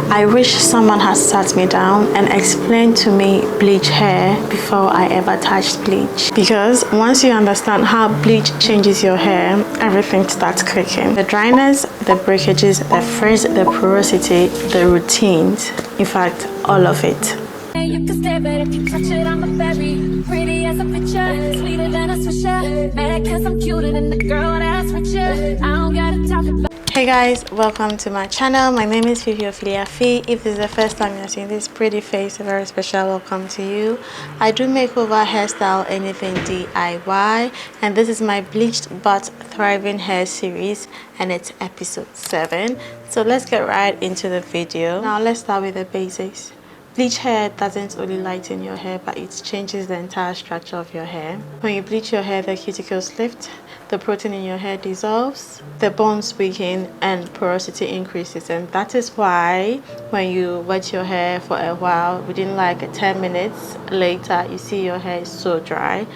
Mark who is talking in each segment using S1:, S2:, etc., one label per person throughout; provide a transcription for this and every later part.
S1: I wish someone had sat me down and explained to me bleach hair before I ever touched bleach. Because once you understand how bleach changes your hair, everything starts clicking. The dryness, the breakages, the frizz, the porosity, the routines, in fact, all of it.
S2: You can stare, but if you touch it, I'm a berry. Pretty as a picture, sweeter than a swisher. Mad cause I'm cuter than the girl that's richer. I don't gotta talk about.
S1: Hey guys, welcome to my channel. My name is Fifi Ophelia Fee. If this is the first time you're seeing this pretty face, a very special welcome to you. I do makeover, hairstyle, anything DIY, and this is my bleached but thriving hair series, and it's episode 7. So let's get right into the video. Now let's start with the basics. Bleach hair doesn't only lighten your hair, but it changes the entire structure of your hair. When you bleach your hair, the cuticles lift, the protein in your hair dissolves, the bones weaken, and porosity increases. And that is why when you wet your hair for a while, within like 10 minutes later, you see your hair is so dry.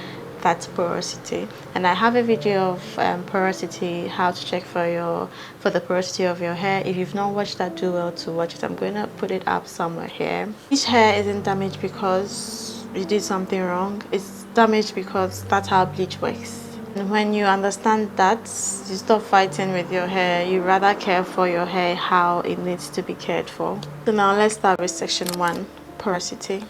S1: That's porosity. And I have a video of porosity, how to check for the porosity of your hair. If you've not watched that, do well to watch it. I'm going to put it up somewhere here. Each hair isn't damaged because you did something wrong. It's damaged because that's how bleach works. And when you understand that, you stop fighting with your hair. You rather care for your hair how it needs to be cared for. So now let's start with section 1, porosity.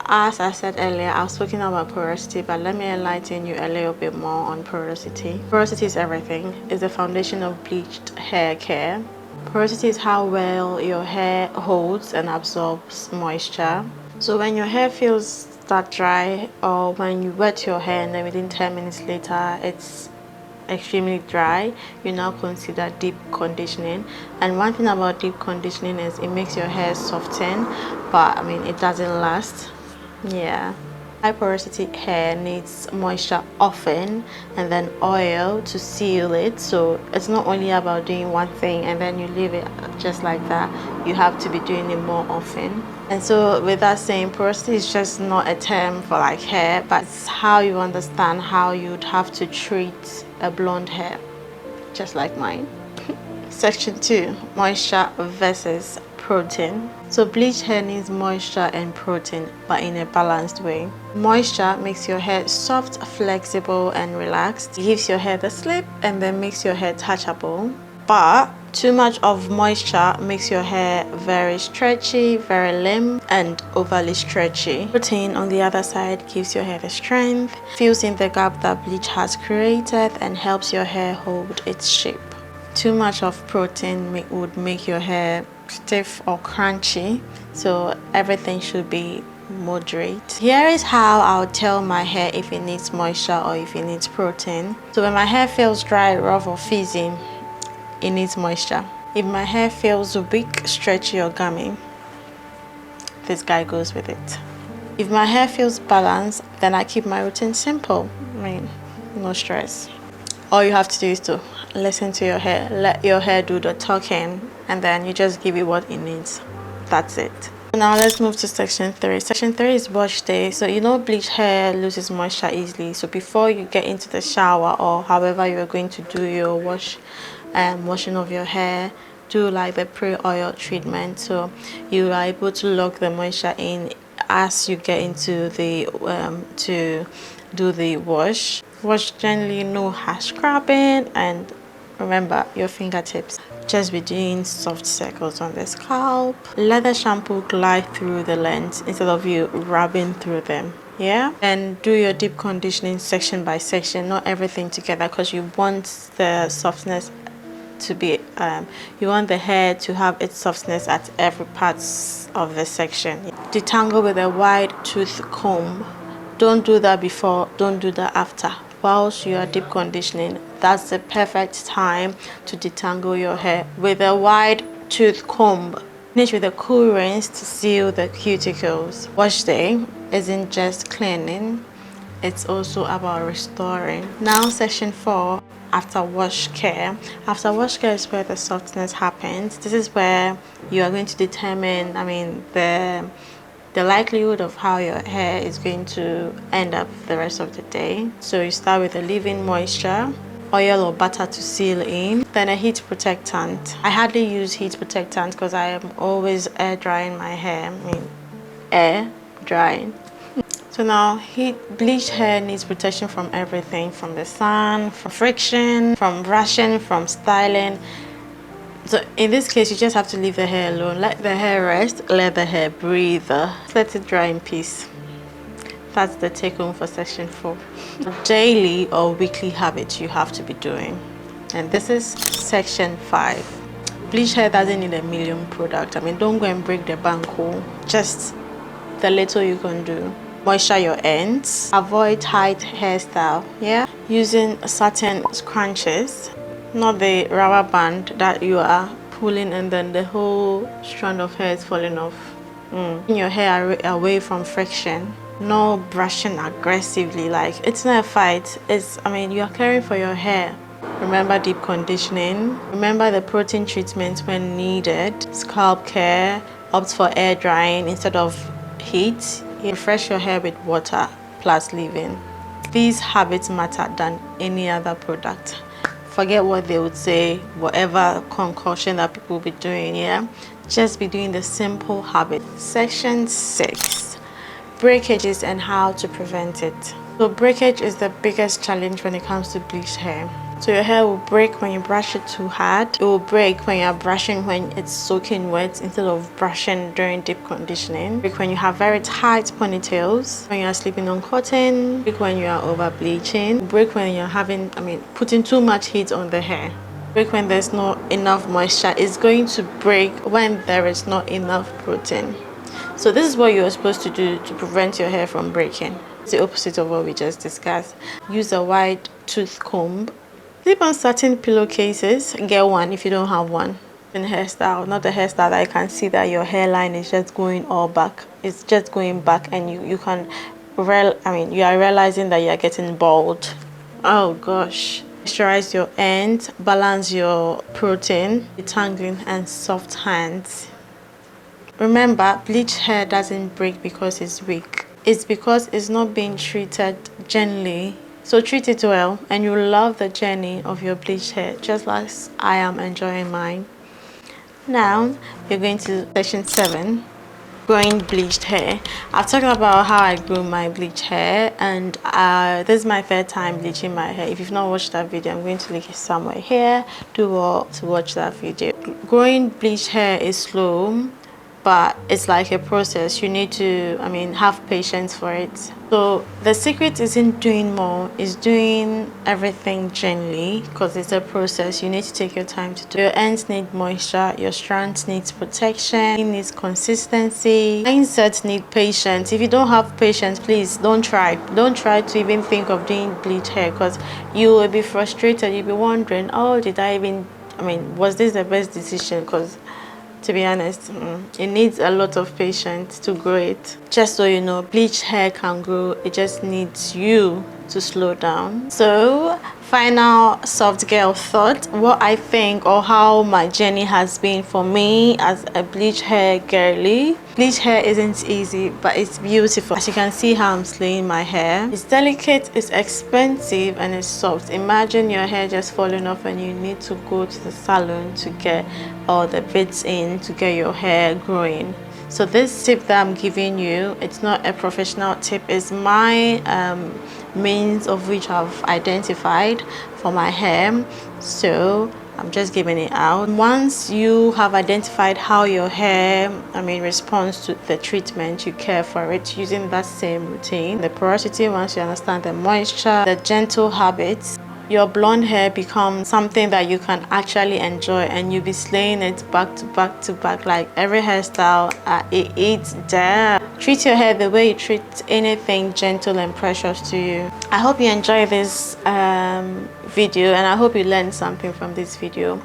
S1: As I said earlier, I've spoken about porosity, but let me enlighten you a little bit more on porosity. Porosity is everything. It's the foundation of bleached hair care. Porosity is how well your hair holds and absorbs moisture. So when your hair feels that dry, or when you wet your hair and then within 10 minutes later it's extremely dry, you now consider deep conditioning. And one thing about deep conditioning is it makes your hair soften, but I mean it doesn't last. Yeah, high porosity hair needs moisture often and then oil to seal it. So it's not only about doing one thing and then you leave it just like that. You have to be doing it more often. And so with that saying, porosity is just not a term for like hair, but it's how you understand how you'd have to treat a blonde hair just like mine. Section 2, moisture versus protein. So bleached hair needs moisture and protein, but in a balanced way. Moisture makes your hair soft, flexible, and relaxed. It gives your hair the slip and then makes your hair touchable. But too much of moisture makes your hair very stretchy, very limp, and overly stretchy. Protein, on the other side, gives your hair the strength, fills in the gap that bleach has created, and helps your hair hold its shape. Too much of protein would make your hair stiff or crunchy, so everything should be moderate. Here is how I'll tell my hair if it needs moisture or if it needs protein. So when my hair feels dry, rough, or frizzy, it needs moisture. If my hair feels weak, stretchy, or gummy, this guy goes with it. If my hair feels balanced, then I keep my routine simple. I mean, no stress. All you have to do is to listen to your hair, let your hair do the talking, and then you just give it what it needs. That's it. Now let's move to section 3. Section 3 is wash day. So you know bleached hair loses moisture easily. So before you get into the shower or however you're going to do your washing of your hair, do like the pre-oil treatment. So you are able to lock the moisture in as you get into the to do the wash. Wash gently, no harsh scrubbing, and remember your fingertips. Just be doing soft circles on the scalp. Let the shampoo glide through the lens instead of you rubbing through them. Yeah, and do your deep conditioning section by section, not everything together, because you want the softness to be you want the hair to have its softness at every part of the section. Detangle with a wide tooth comb. Don't do that before, don't do that after. Whilst you are deep conditioning, that's the perfect time to detangle your hair with a wide tooth comb. Finish with a cool rinse to seal the cuticles. Wash day isn't just cleaning, it's also about restoring. Now section 4, after wash care. After wash care is where the softness happens. This is where you are going to determine, the likelihood of how your hair is going to end up the rest of the day. So you start with a leave-in moisture oil or butter to seal in, then a heat protectant. I hardly use heat protectant because I am always air drying my hair. I mean, air drying. So now, bleached hair needs protection from everything, from the sun, from friction, from brushing, from styling. So in this case, you just have to leave the hair alone. Let the hair rest, let the hair breathe. Let it dry in peace. That's the take home for section 4. Daily or weekly habits you have to be doing. And this is section 5. Bleached hair doesn't need a million products. I mean, don't go and break the bank. Just the little you can do. Moisture your ends. Avoid tight hairstyle. Yeah. Using certain scrunches, not the rubber band that you are pulling and then the whole strand of hair is falling off. Your hair away from friction. No brushing aggressively. Like, it's not a fight. I mean, you are caring for your hair. Remember deep conditioning. Remember the protein treatment when needed. Scalp care. Opt for air drying instead of heat. Refresh your hair with water plus leave-in. These habits matter than any other product. Forget what they would say, whatever concoction that people will be doing, yeah? Just be doing the simple habit. Section 6. Breakages and how to prevent it. So breakage is the biggest challenge when it comes to bleached hair. So your hair will break when you brush it too hard. It will break when you're brushing when it's soaking wet instead of brushing during deep conditioning. Break when you have very tight ponytails. When you're sleeping on cotton. Break when you are over bleaching. Break when you're putting too much heat on the hair. Break when there's not enough moisture. It's going to break when there is not enough protein. So this is what you're supposed to do to prevent your hair from breaking. It's the opposite of what we just discussed. Use a wide tooth comb. Sleep on certain pillowcases. Get one if you don't have one. In hairstyle, not the hairstyle that I can see that your hairline is just going all back. It's just going back, and you are realizing that you're getting bald. Oh gosh. Moisturize your ends, balance your protein, detangling, and soft hands. Remember, bleached hair doesn't break because it's weak. It's because it's not being treated gently. So treat it well and you'll love the journey of your bleached hair, just like I am enjoying mine. Now, we're going to section 7, growing bleached hair. I've talked about how I grew my bleached hair, and this is my third time bleaching my hair. If you've not watched that video, I'm going to link it somewhere here. Do well to watch that video. Growing bleached hair is slow, but it's like a process. You need to have patience for it. So the secret isn't doing more, it's doing everything gently, because it's a process. You need to take your time to do. Your ends need moisture, your strands needs protection, it needs consistency, mindsets need patience. If you don't have patience, please don't try to even think of doing bleached hair, because you will be frustrated. You'll be wondering, oh, was this the best decision? Because to be honest, it needs a lot of patience to grow it. Just so you know, bleached hair can grow. It just needs you to slow down. So, final soft girl thought, what I think or how my journey has been for me as a bleached hair girly. Bleached hair isn't easy, but it's beautiful. As you can see how I'm slaying my hair. It's delicate, it's expensive, and it's soft. Imagine your hair just falling off and you need to go to the salon to get all the bits in to get your hair growing. So this tip that I'm giving you, it's not a professional tip, it's my means of which I've identified for my hair. So I'm just giving it out. Once you have identified how your hair responds to the treatment, you care for it using that same routine. The porosity, once you understand the moisture, the gentle habits, your blonde hair becomes something that you can actually enjoy, and you'll be slaying it back to back to back. Like every hairstyle, it's there. Treat your hair the way you treat anything gentle and precious to you. I hope you enjoy this video, and I hope you learned something from this video.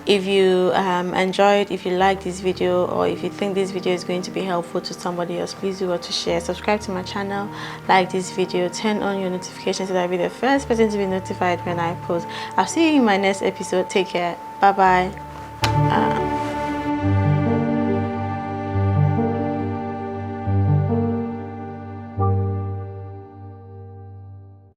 S1: If you enjoyed, if you like this video, or if you think this video is going to be helpful to somebody else, please do what to share. Subscribe to my channel, like this video, turn on your notifications so that I'll be the first person to be notified when I post. I'll see you in my next episode. Take care. Bye bye.